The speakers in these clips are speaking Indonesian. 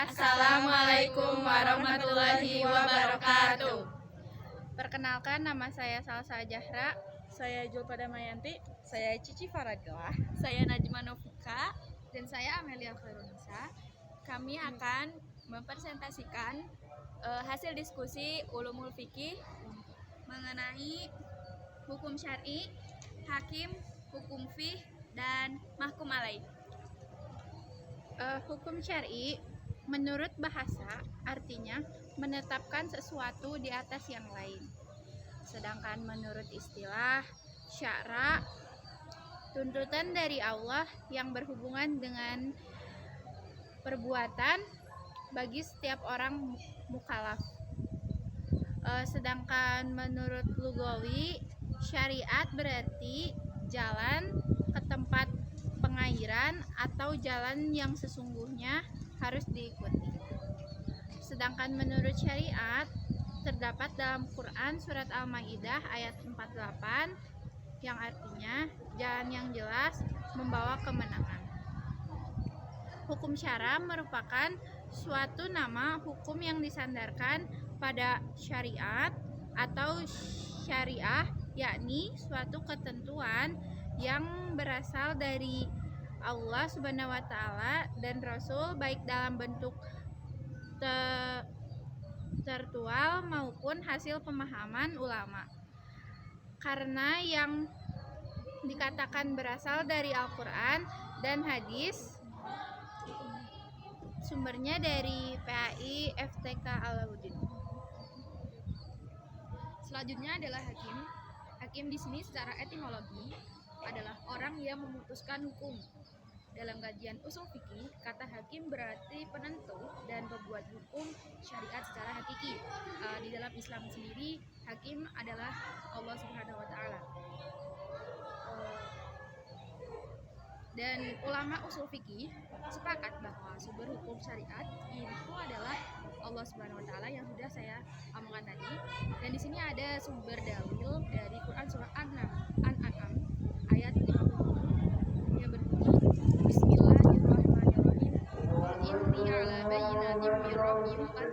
Assalamualaikum warahmatullahi wabarakatuh. Perkenalkan, nama saya Salsa Jahra. Saya Julpada Mayanti. Saya Cici Faradilah. Saya Najma Novika. Dan saya Amelia Khairunisa. Kami akan mempresentasikan hasil diskusi ulumul fikih mengenai hukum syar'i, hakim, hukum fiqh, dan mahkum alaih. Hukum syar'i menurut bahasa artinya menetapkan sesuatu di atas yang lain. Sedangkan menurut istilah syara, tuntutan dari Allah yang berhubungan dengan perbuatan bagi setiap orang mukallaf. Sedangkan menurut lugawi, syariat berarti jalan ke tempat pengairan atau jalan yang sesungguhnya harus diikuti. Sedangkan menurut syariat terdapat dalam Quran surat Al-Maidah ayat 48 yang artinya jalan yang jelas membawa kemenangan. Hukum syara merupakan suatu nama hukum yang disandarkan pada syariat atau syariah, yakni suatu ketentuan yang berasal dari Allah Subhanahu wa Ta'ala dan Rasul, baik dalam bentuk tertual maupun hasil pemahaman ulama. Karena yang dikatakan berasal dari Al-Quran dan hadis, sumbernya dari PAI FTK Alauddin. Selanjutnya adalah hakim. Hakim di sini secara etimologi adalah orang yang memutuskan hukum. Dalam kajian usul fikih, kata hakim berarti penentu dan pembuat hukum syariat secara hakiki. Di dalam Islam sendiri, hakim adalah Allah Subhanahu wa Ta'ala. Dan ulama usul fikih sepakat bahwa sumber hukum syariat itu adalah Allah Subhanahu wa Ta'ala yang sudah saya omongkan tadi. Dan di sini ada sumber dalil dari Quran surah An-An'am ayat 50 yang berbunyi Bismillahirrahmanirrahim. Inni ala bayyinatin min rabbi wa qad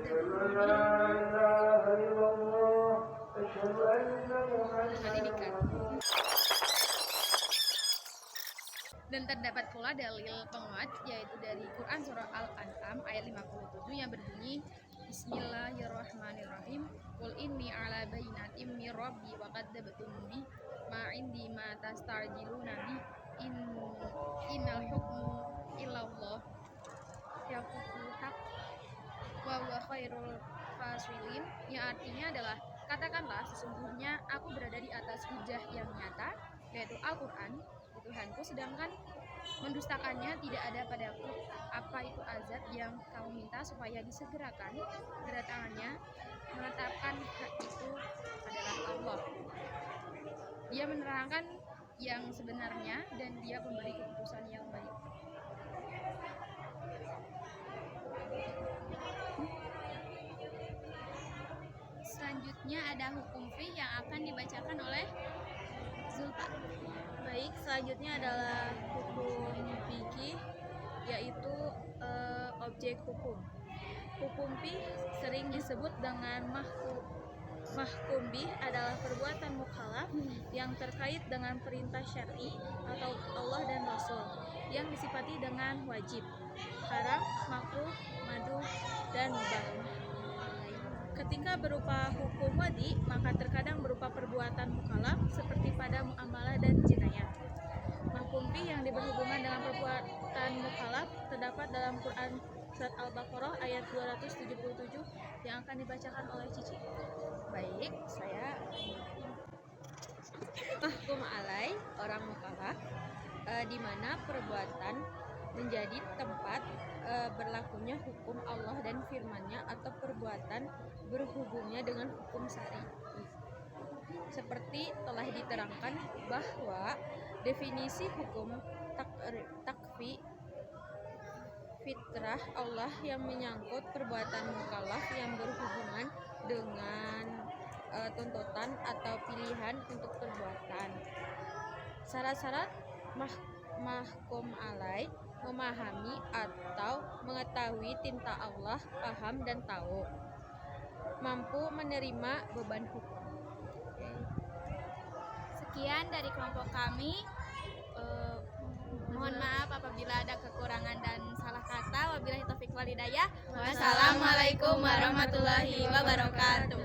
dan terdapat pula dalil penguat yaitu dari Quran surah Al-An'am ayat 57 yang berbunyi Bismillahirrahmanirrahim. Qul inni ala bayyinatin min rabbi wa qadzabtum bi ma indi ma tastajiluna bi innal hukmu illallah yaqul haq wa huwa khairul fasilin, yang artinya adalah katakanlah sesungguhnya aku berada di atas hujah yang nyata yaitu Al-Quran Tuhanku, sedangkan mendustakannya tidak ada padaku. Apa itu azab yang kau minta supaya disegerakan kedatangannya? Menetapkan hak itu adalah Allah. Dia menerangkan yang sebenarnya dan dia memberi keputusan yang baik. Selanjutnya ada hukum fiqh yang akan dibacakan oleh Zulfa. Baik, selanjutnya adalah hukum fikih, yaitu objek hukum. Hukum fikih sering disebut dengan mahkum bih adalah perbuatan mukallaf yang terkait dengan perintah syar'i atau Allah dan Rasul yang disifati dengan wajib, haram, makruh, manduh, dan mubah. Ketika berupa hukum wadi, maka terkadang berupa perbuatan mukallaf seperti pada muamalah dan jinayah. Mahkum bih yang berhubungan dengan perbuatan mukallaf terdapat dalam Quran surat Al-Baqarah ayat 277 yang akan dibacakan oleh Cici. Baik, saya mahkum alai, orang mukallaf, di mana perbuatan menjadi tempat berlakunya hukum Allah dan firman-Nya atau perbuatan berhubungnya dengan hukum syar'i. Seperti telah diterangkan bahwa definisi hukum takfi fitrah Allah yang menyangkut perbuatan mukallaf yang berhubungan dengan tuntutan atau pilihan untuk perbuatan. Syarat-syarat mahkum alai, memahami atau mengetahui tentang Allah, paham dan tahu, mampu menerima beban hukum. Sekian dari kelompok kami. Mohon maaf apabila ada kekurangan dan salah kata. Wabillahi taufiq wal hidayah. Wassalamualaikum warahmatullahi wabarakatuh.